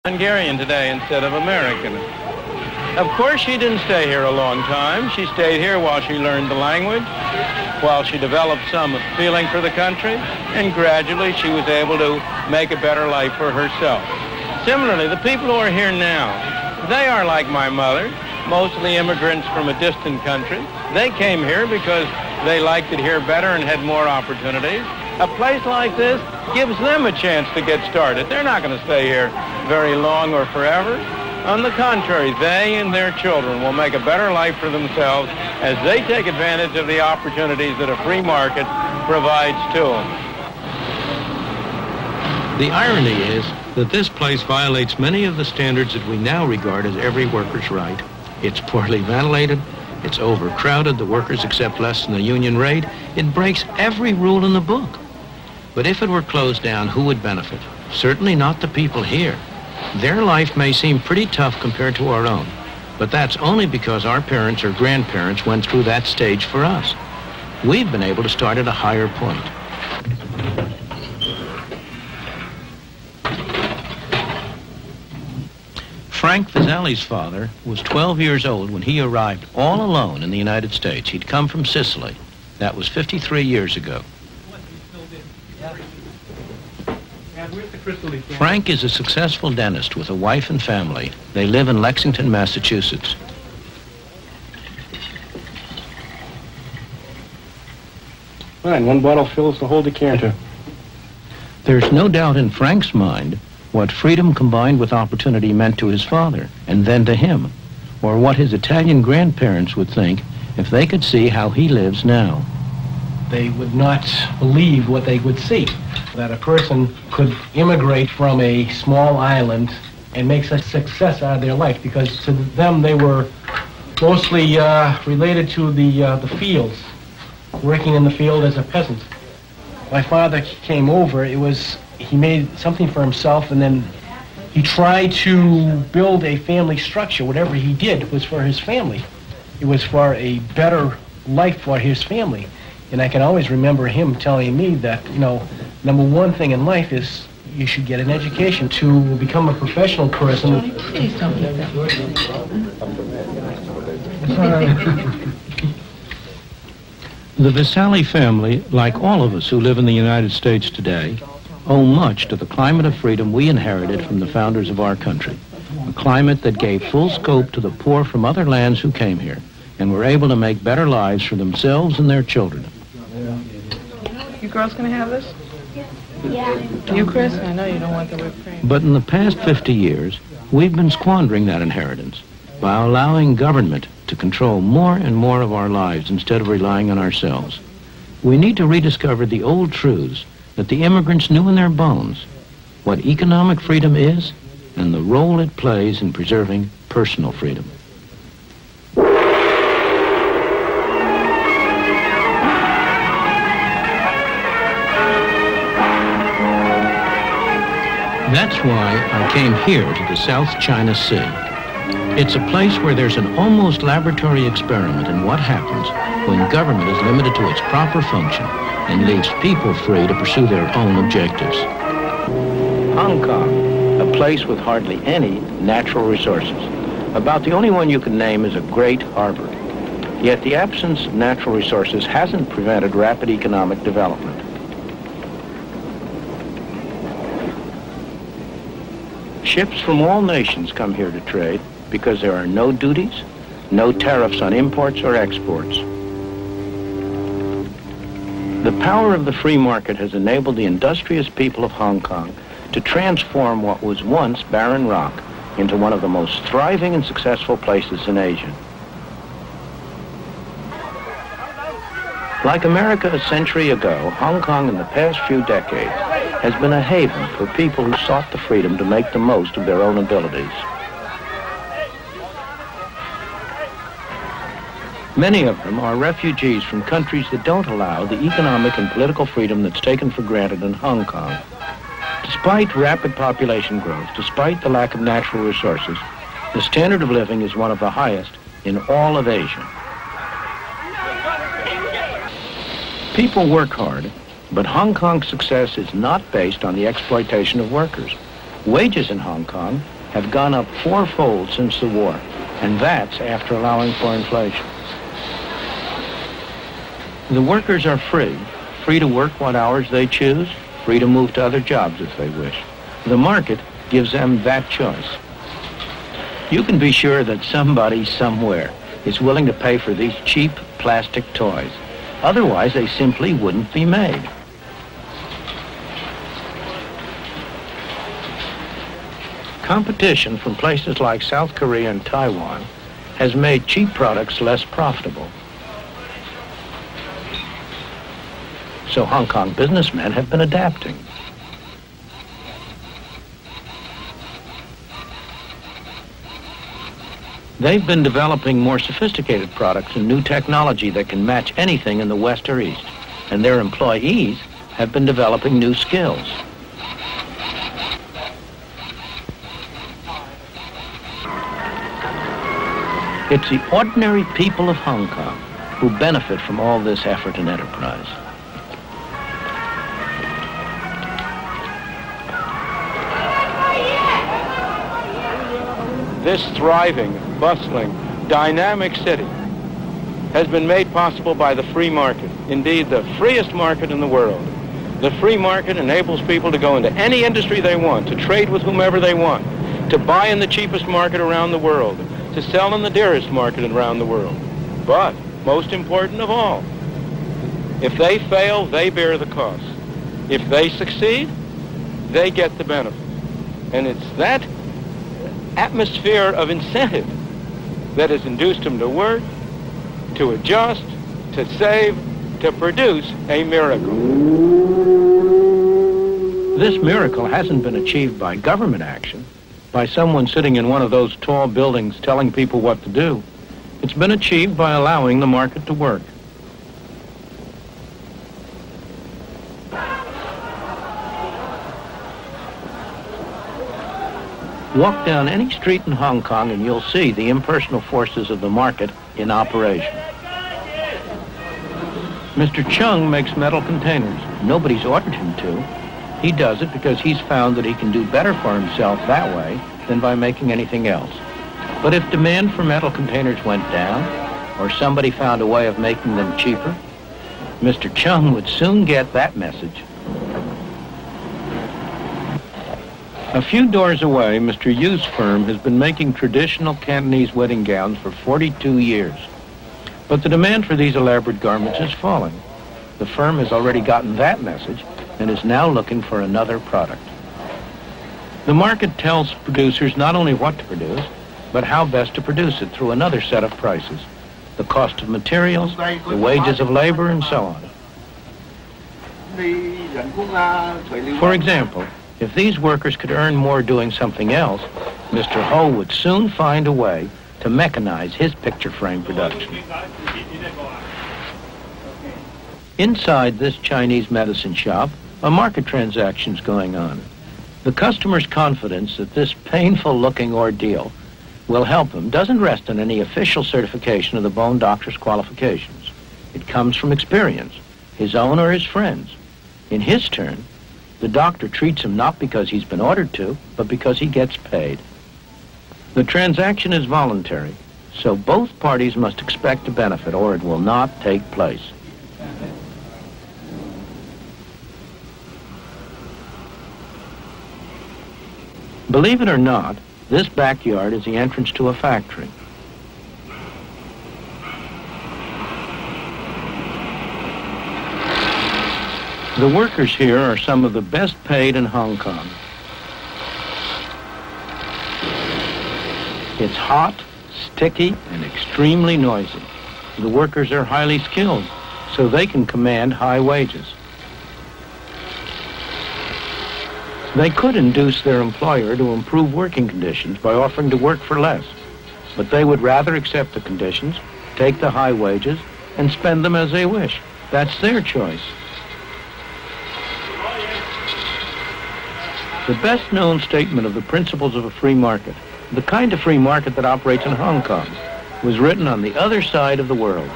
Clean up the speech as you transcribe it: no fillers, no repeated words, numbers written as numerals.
Hungarian today instead of American. Of course, she didn't stay here a long time. She stayed here while she learned the language, while she developed some feeling for the country, and gradually she was able to make a better life for herself. Similarly, the people who are here now, they are like my mother, mostly immigrants from a distant country. They came here because they liked it here better and had more opportunities. A place like this gives them a chance to get started. They're not going to stay here very long or forever. On the contrary, they and their children will make a better life for themselves as they take advantage of the opportunities that a free market provides to them. The irony is that this place violates many of the standards that we now regard as every worker's right. It's poorly ventilated, it's overcrowded, the workers accept less than the union rate. It breaks every rule in the book. But if it were closed down, who would benefit? Certainly not the people here. Their life may seem pretty tough compared to our own, but that's only because our parents or grandparents went through that stage for us. We've been able to start at a higher point. Frank Vizali's father was 12 years old when he arrived all alone in the United States. He'd come from Sicily. That was 53 years ago. Frank is a successful dentist with a wife and family. They live in Lexington, Massachusetts. Fine, one bottle fills the whole decanter. There's no doubt in Frank's mind what freedom combined with opportunity meant to his father, and then to him, or what his Italian grandparents would think if they could see how he lives now. They would not believe what they would see, that a person could immigrate from a small island and make such success out of their life, because to them they were mostly related to the fields, working in the field as a peasant. My father came over, he made something for himself, and then he tried to build a family structure. Whatever he did was for his family. It was for a better life for his family. And I can always remember him telling me that, you know, number one thing in life is you should get an education to become a professional person. Please don't get that. The Vizali family, like all of us who live in the United States today, owe much to the climate of freedom we inherited from the founders of our country. A climate that gave full scope to the poor from other lands who came here and were able to make better lives for themselves and their children. You girls gonna have this? Yeah. You, Chris? I know you don't want the whipped cream. But in the past 50 years, we've been squandering that inheritance by allowing government to control more and more of our lives instead of relying on ourselves. We need to rediscover the old truths that the immigrants knew in their bones, what economic freedom is and the role it plays in preserving personal freedom. That's why I came here to the South China Sea. It's a place where there's an almost laboratory experiment in what happens when government is limited to its proper function and leaves people free to pursue their own objectives. Hong Kong, a place with hardly any natural resources. About the only one you can name is a great harbor. Yet the absence of natural resources hasn't prevented rapid economic development. Ships from all nations come here to trade because there are no duties, no tariffs on imports or exports. The power of the free market has enabled the industrious people of Hong Kong to transform what was once barren rock into one of the most thriving and successful places in Asia. Like America a century ago, Hong Kong in the past few decades has been a haven for people who sought the freedom to make the most of their own abilities. Many of them are refugees from countries that don't allow the economic and political freedom that's taken for granted in Hong Kong. Despite rapid population growth, despite the lack of natural resources, the standard of living is one of the highest in all of Asia. People work hard, but Hong Kong's success is not based on the exploitation of workers. Wages in Hong Kong have gone up fourfold since the war, and that's after allowing for inflation. The workers are free to work what hours they choose, free to move to other jobs if they wish. The market gives them that choice. You can be sure that somebody somewhere is willing to pay for these cheap plastic toys. Otherwise, they simply wouldn't be made. Competition from places like South Korea and Taiwan has made cheap products less profitable. So Hong Kong businessmen have been adapting. They've been developing more sophisticated products and new technology that can match anything in the West or East. And their employees have been developing new skills. It's the ordinary people of Hong Kong who benefit from all this effort and enterprise. This thriving, bustling, dynamic city has been made possible by the free market. Indeed, the freest market in the world. The free market enables people to go into any industry they want, to trade with whomever they want, to buy in the cheapest market around the world, to sell in the dearest market around the world. But, most important of all, if they fail, they bear the cost. If they succeed, they get the benefit. And it's that atmosphere of incentive that has induced them to work, to adjust, to save, to produce a miracle. This miracle hasn't been achieved by government action, by someone sitting in one of those tall buildings telling people what to do. It's been achieved by allowing the market to work. Walk down any street in Hong Kong and you'll see the impersonal forces of the market in operation. Mr. Chung makes metal containers. Nobody's ordered him to. He does it because he's found that he can do better for himself that way than by making anything else. But if demand for metal containers went down, or somebody found a way of making them cheaper, Mr. Chung would soon get that message. A few doors away, Mr. Yu's firm has been making traditional Cantonese wedding gowns for 42 years. But the demand for these elaborate garments is falling. The firm has already gotten that message and is now looking for another product. The market tells producers not only what to produce, but how best to produce it through another set of prices. The cost of materials, the wages of labor, and so on. For example, if these workers could earn more doing something else, Mr. Ho would soon find a way to mechanize his picture frame production. Inside this Chinese medicine shop, a market transaction's going on. The customer's confidence that this painful-looking ordeal will help him doesn't rest on any official certification of the bone doctor's qualifications. It comes from experience, his own or his friends. In his turn, the doctor treats him not because he's been ordered to, but because he gets paid. The transaction is voluntary, so both parties must expect a benefit or it will not take place. Believe it or not, this backyard is the entrance to a factory. The workers here are some of the best paid in Hong Kong. It's hot, sticky, and extremely noisy. The workers are highly skilled, so they can command high wages. They could induce their employer to improve working conditions by offering to work for less, but they would rather accept the conditions, take the high wages, and spend them as they wish. That's their choice. The best-known statement of the principles of a free market, the kind of free market that operates in Hong Kong, was written on the other side of the world.